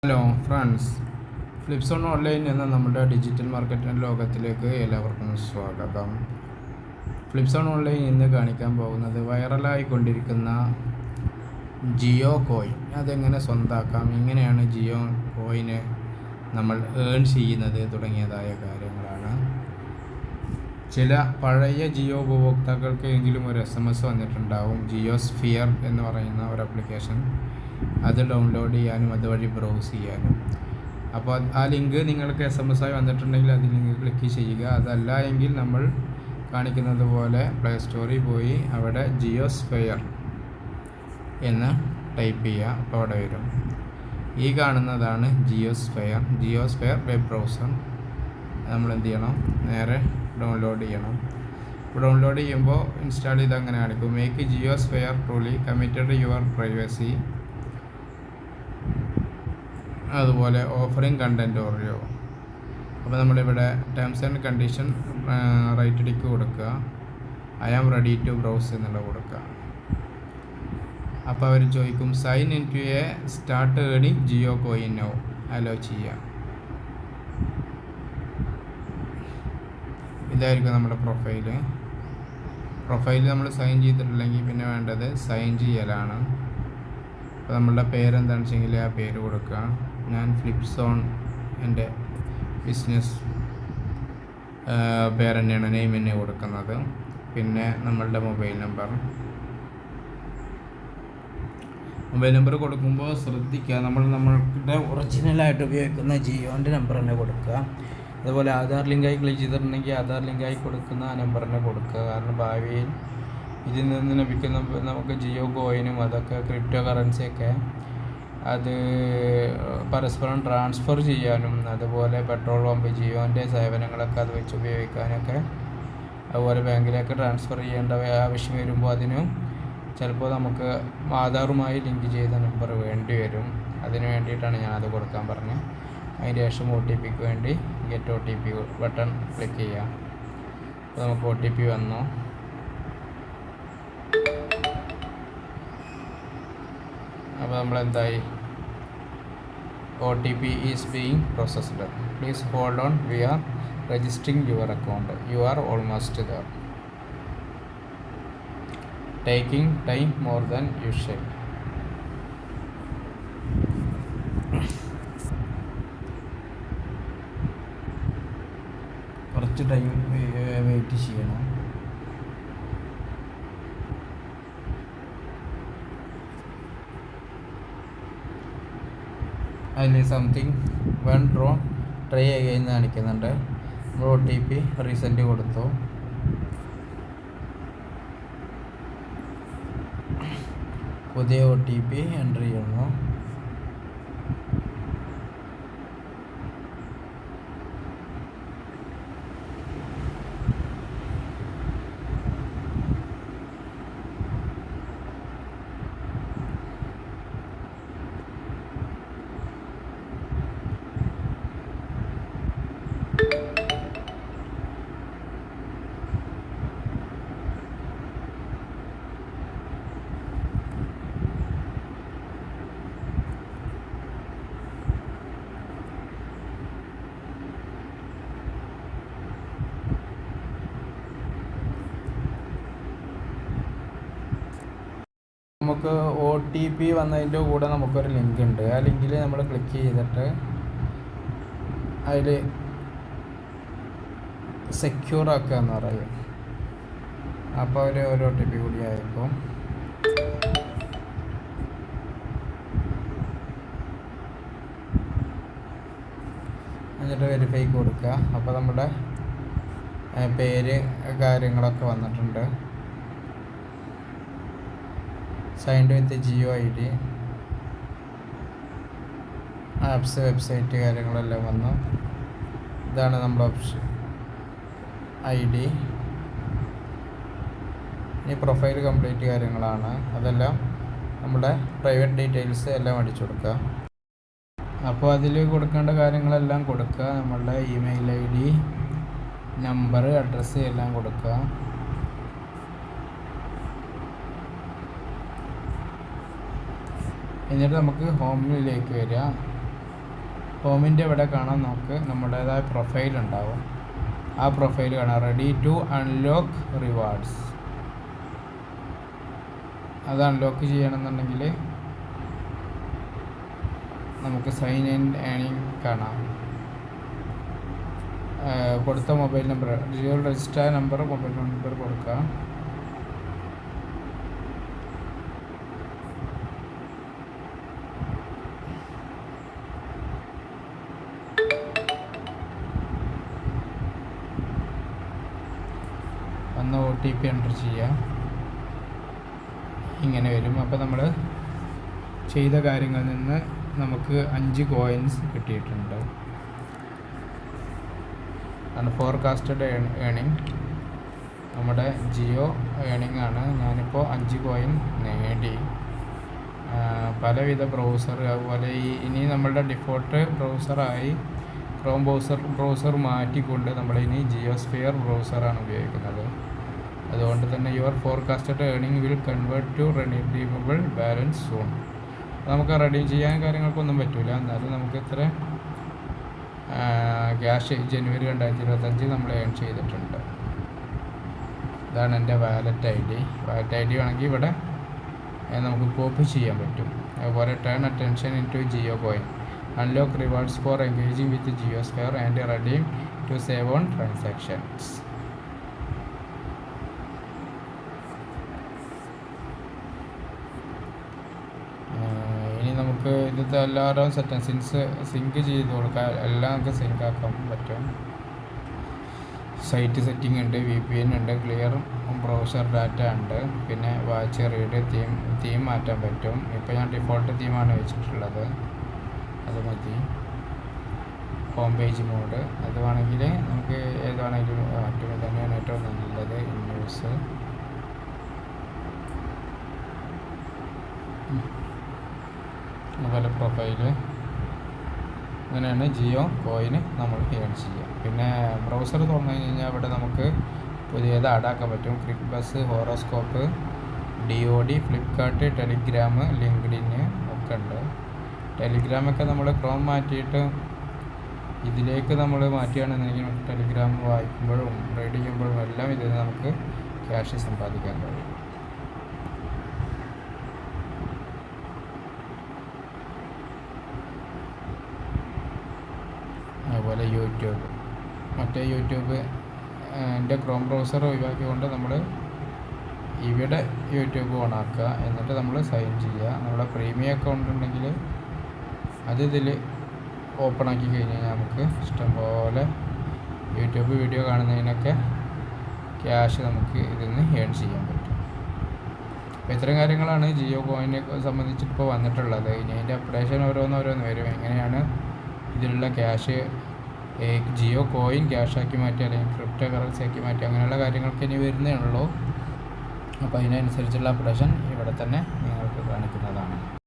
Hello friends, ഫ്ലിപ്സോൺ online എന്ന നമ്മുടെ digital marketing ലോകത്തിലേക്ക് എല്ലാവർക്കും സ്വാഗതം. ഫ്ലിപ്സോൺ ഓൺലൈൻ ഇന്ന് കാണിക്കാൻ പോകുന്നത് വൈറലായിക്കൊണ്ടിരിക്കുന്ന ജിയോ കോയിൻ അതെങ്ങനെ സ്വന്തമാക്കാം, എങ്ങനെയാണ് ജിയോ കോയിന് നമ്മൾ ഏൺ ചെയ്യുന്നത് തുടങ്ങിയതായ കാര്യങ്ങളാണ്. ചില പഴയ ജിയോ ഉപഭോക്താക്കൾക്ക് എങ്കിലും ഒരു SMS വന്നിട്ടുണ്ടാവും, ജിയോ സ്ഫിയർ എന്ന് പറയുന്ന ഒരു ആപ്ലിക്കേഷൻ. അത് ഡൗൺലോഡ് ചെയ്യാനും അതുവഴി ബ്രൗസ് ചെയ്യാനും. അപ്പോൾ ആ ലിങ്ക് നിങ്ങൾക്ക് SMS ആയി വന്നിട്ടുണ്ടെങ്കിൽ അത് ലിങ്ക് ക്ലിക്ക് ചെയ്യുക. അതല്ല എങ്കിൽ നമ്മൾ കാണിക്കുന്നത് പോലെ പ്ലേ സ്റ്റോറിൽ പോയി അവിടെ ജിയോ സ്ഫിയർ എന്ന് ടൈപ്പ് ചെയ്യുക. അപ്പോൾ അവിടെ വരും. ഈ കാണുന്നതാണ് ജിയോ സ്ഫിയർ വെബ് ബ്രൗസർ. നമ്മൾ എന്ത് ചെയ്യണം, നേരെ ഡൗൺലോഡ് ചെയ്യണം. ഡൗൺലോഡ് ചെയ്യുമ്പോൾ ഇൻസ്റ്റാൾ ചെയ്ത് അങ്ങനെ കാണിക്കും, make Jio sphere truly committed your privacy, അതുപോലെ ഓഫറിങ് കണ്ടൻറ്റ് ഓറിയോ. അപ്പോൾ നമ്മളിവിടെ terms and condition right tick കൊടുക്കുക, I am ready to browse എന്നുള്ള കൊടുക്കുക. അപ്പോൾ അവർ ചോദിക്കും sign in to a start ഏണിങ് ജിയോ കോയിൻ നൗ, അലോ ചെയ്യുക. ഇതായിരിക്കും നമ്മുടെ പ്രൊഫൈൽ നമ്മൾ സൈൻ ചെയ്തിട്ടില്ലെങ്കിൽ പിന്നെ വേണ്ടത് സൈൻ ചെയ്യലാണ്. അപ്പോൾ നമ്മളുടെ പേരെന്താണെന്ന് വെച്ചെങ്കിൽ ആ പേര് കൊടുക്കുക. ഞാൻ ഫ്ലിപ്സോൺ എൻ്റെ ബിസിനസ് പേര് തന്നെയാണ്, നെയിം തന്നെ കൊടുക്കുന്നത്. പിന്നെ നമ്മളുടെ മൊബൈൽ നമ്പർ കൊടുക്കുമ്പോൾ ശ്രദ്ധിക്കുക, നമ്മളുടെ ഒറിജിനലായിട്ട് ഉപയോഗിക്കുന്ന ജിയോൻ്റെ നമ്പർ തന്നെ കൊടുക്കുക. അതുപോലെ ആധാർ ലിങ്കായി ക്ലിക്ക് ചെയ്തിട്ടുണ്ടെങ്കിൽ ആധാർ ലിങ്കായി കൊടുക്കുന്ന ആ നമ്പർ തന്നെ കൊടുക്കുക. കാരണം ഭാവിയിൽ ഇതിൽ നിന്ന് ലഭിക്കുന്ന നമുക്ക് ജിയോ കോയിനും അതൊക്കെ ക്രിപ്റ്റോ കറൻസിയൊക്കെ അത് പരസ്പരം ട്രാൻസ്ഫർ ചെയ്യാനും, അതുപോലെ പെട്രോൾ പമ്പ് ജിയോൻ്റെ സേവനങ്ങളൊക്കെ അത് വെച്ച് ഉപയോഗിക്കാനൊക്കെ, അതുപോലെ ബാങ്കിലേക്ക് ട്രാൻസ്ഫർ ചെയ്യേണ്ട ആവശ്യം വരുമ്പോൾ അതിനും ചിലപ്പോൾ നമുക്ക് ആധാറുമായി ലിങ്ക് ചെയ്ത നമ്പർ വേണ്ടി വരും. അതിന് വേണ്ടിയിട്ടാണ് ഞാനത് കൊടുക്കാൻ പറഞ്ഞത്. അതിന് ശേഷം OTPക്ക് വേണ്ടി ഗെറ്റ് OTP ബട്ടൺ ക്ലിക്ക് ചെയ്യാം. അപ്പോൾ നമുക്ക് OTP വന്നു. അപ്പോൾ നമ്മളെന്തായി, OTP is being processed, please hold on, we are registering your account, you are almost there, taking time more than usual. കുറച്ച് ടൈം വെയിറ്റ് ചെയ്യണം. അതിൽ സംതിങ് വൺ ഡ്രോ ട്രൈ അഗൈൻ കാണിക്കുന്നുണ്ട്. നമ്മൾ OTP റീസെൻ്റ് കൊടുത്തു. പുതിയ OTP എൻ്റർ ചെയ്യുന്നു. നമുക്ക് OTP വന്നതിൻ്റെ കൂടെ നമുക്കൊരു ലിങ്ക് ഉണ്ട്. ആ ലിങ്കിൽ നമ്മൾ ക്ലിക്ക് ചെയ്തിട്ട് അതിൽ സെക്യൂർ ആക്കുക എന്ന് പറയും. അപ്പോൾ അവർ ഒരു OTP കൂടി ആയിരിക്കും. എന്നിട്ട് വെരിഫൈ കൊടുക്കുക. അപ്പോൾ നമ്മുടെ പേര് കാര്യങ്ങളൊക്കെ വന്നിട്ടുണ്ട്. സൈൻഡ് വിത്ത് ജിയോ ID, ആപ്സ്, വെബ്സൈറ്റ് കാര്യങ്ങളെല്ലാം വന്നു. ഇതാണ് നമ്മുടെ ഓപ്ഷൻ ID. ഈ പ്രൊഫൈൽ കംപ്ലീറ്റ് കാര്യങ്ങളാണ്. അതെല്ലാം നമ്മുടെ പ്രൈവറ്റ് ഡീറ്റെയിൽസ് എല്ലാം അടിച്ചു കൊടുക്കുക. അപ്പോൾ അതിൽ കൊടുക്കേണ്ട കാര്യങ്ങളെല്ലാം കൊടുക്കുക. നമ്മളുടെ ഇമെയിൽ ID, നമ്പർ, അഡ്രസ്സ് എല്ലാം കൊടുക്കുക. എന്നിട്ട് നമുക്ക് ഹോമിലേക്ക് വരിക. ഹോമിൻ്റെ ഇവിടെ കാണാൻ നമുക്ക് നമ്മുടേതായ പ്രൊഫൈൽ ഉണ്ടാവും. ആ പ്രൊഫൈൽ കാണാം, റെഡി ടു അൺലോക്ക് റിവാർഡ്സ്. അത് അൺലോക്ക് ചെയ്യണമെന്നുണ്ടെങ്കിൽ നമുക്ക് സൈൻ ഇൻ ഏണിംഗ് കാണാം. കൊടുത്ത mobile number, Jio register number, mobile number കൊടുക്കാം. ഒന്ന് OTP എൻ്റർ ചെയ്യാം. ഇങ്ങനെ വരും. അപ്പോൾ നമ്മൾ ചെയ്ത കാര്യങ്ങളിൽ നിന്ന് നമുക്ക് 5 കോയിൻസ് കിട്ടിയിട്ടുണ്ട്. ഫോർകാസ്റ്റഡ് ഏണിംഗ് നമ്മുടെ ജിയോ ഏണിംഗ് ആണ്. ഞാനിപ്പോൾ 5 കോയിൻ നേടി. പലവിധ ബ്രൗസർ, അതുപോലെ ഇനി നമ്മളുടെ ഡിഫോൾട്ട് ബ്രൗസറായി ക്രോം ബ്രൗസർ മാറ്റിക്കൊണ്ട് നമ്മളിനി ജിയോസ്ഫിയർ ബ്രൗസറാണ് ഉപയോഗിക്കുന്നത്. അതുകൊണ്ട് തന്നെ your forecasted earning will convert to redeemable balance soon. നമുക്ക് റെഡീം ചെയ്യാൻ കാര്യങ്ങൾക്കൊന്നും പറ്റില്ല, എന്നാലും നമുക്ക് ഇത്ര ക്യാഷ് ജനുവരി 2025 നമ്മൾ ഏൺ ചെയ്തിട്ടുണ്ട്. ഇതാണ് എൻ്റെ wallet I D. Wallet I D വേണമെങ്കിൽ ഇവിടെ നമുക്ക് കോപ്പി ചെയ്യാൻ പറ്റും. അതുപോലെ turn attention into Jio coin, unlock rewards for engaging with JioSphere and redeem to save on transactions. ഇനി നമുക്ക് ഇന്നത്തെ എല്ലാവരും സെറ്റിങ്സ് സിങ്ക് ചെയ്ത് കൊടുക്കാം. എല്ലാം നമുക്ക് സിങ്ക് ആക്കാൻ പറ്റും. സൈറ്റ് സെറ്റിംഗ് ഉണ്ട്, VPN ഉണ്ട്, ക്ലിയർ ബ്രൗസർ ഡാറ്റ ഉണ്ട്, പിന്നെ വാച്ച് റീഡ്, തീം മാറ്റാൻ പറ്റും. ഇപ്പോൾ ഞാൻ ഡിഫോൾട്ട് തീമാണ് വെച്ചിട്ടുള്ളത്, അത് മതി. ഹോം പേജ് മോഡ് അത് വേണമെങ്കിൽ നമുക്ക് ഏത് വേണമെങ്കിലും മാറ്റും. തന്നെയാണ് ഏറ്റവും നല്ലത്. ന്യൂസ് അതുപോലെ പ്രൊഫൈല്, അങ്ങനെയാണ് ജിയോ കോയിന് നമ്മൾ ഏൺ ചെയ്യുക. പിന്നെ ബ്രൗസർ തുറന്നു കഴിഞ്ഞാൽ അവിടെ നമുക്ക് പുതിയത് ആഡാക്കാൻ പറ്റും. Click bus, horoscope, DOD, Flipkart, Telegram, LinkedIn ഒക്കെ ഉണ്ട്. ടെലിഗ്രാമൊക്കെ നമ്മൾ ക്രോം മാറ്റിയിട്ട് ഇതിലേക്ക് നമ്മൾ മാറ്റുകയാണെന്നുണ്ടെങ്കിൽ ടെലിഗ്രാം വായിക്കുമ്പോഴും റീഡ് ചെയ്യുമ്പോഴും എല്ലാം ഇതിൽ നമുക്ക് ക്യാഷ് സമ്പാദിക്കാൻ കഴിയും. അതുപോലെ യൂട്യൂബ് എൻ്റെ ക്രോം ബ്രൗസർ ഒഴിവാക്കിക്കൊണ്ട് നമ്മൾ ഇവിടെ യൂട്യൂബ് ഓണാക്കുക. എന്നിട്ട് നമ്മൾ സൈൻ ചെയ്യുക. നമ്മുടെ പ്രീമിയം അക്കൗണ്ട് ഉണ്ടെങ്കിൽ അത് ഇതിൽ ഓപ്പൺ ആക്കി കഴിഞ്ഞ് കഴിഞ്ഞാൽ നമുക്ക് ഇഷ്ടംപോലെ യൂട്യൂബ് വീഡിയോ കാണുന്നതിനൊക്കെ ക്യാഷ് നമുക്ക് ഇതിൽ നിന്ന് ഏൺ ചെയ്യാൻ പറ്റും. അപ്പോൾ ഇത്തരം കാര്യങ്ങളാണ് ജിയോ കോയിനെ സംബന്ധിച്ചിപ്പോൾ വന്നിട്ടുള്ളത്. ഇനി അതിൻ്റെ അപ്ഡേഷൻ ഓരോന്ന് വരും. എങ്ങനെയാണ് ഇതിലുള്ള ക്യാഷ് ജിയോ കോയിൻ ക്യാഷാക്കി മാറ്റി അല്ലെങ്കിൽ ക്രിപ്റ്റോ കറൻസി ആക്കി മാറ്റി അങ്ങനെയുള്ള കാര്യങ്ങൾക്ക് ഇനി വരുന്നേ ഉള്ളൂ. അപ്പോൾ അതിനനുസരിച്ചുള്ള അപ്ഡേഷൻ ഇവിടെ തന്നെ നിങ്ങൾക്ക് കാണിക്കുന്നതാണ്.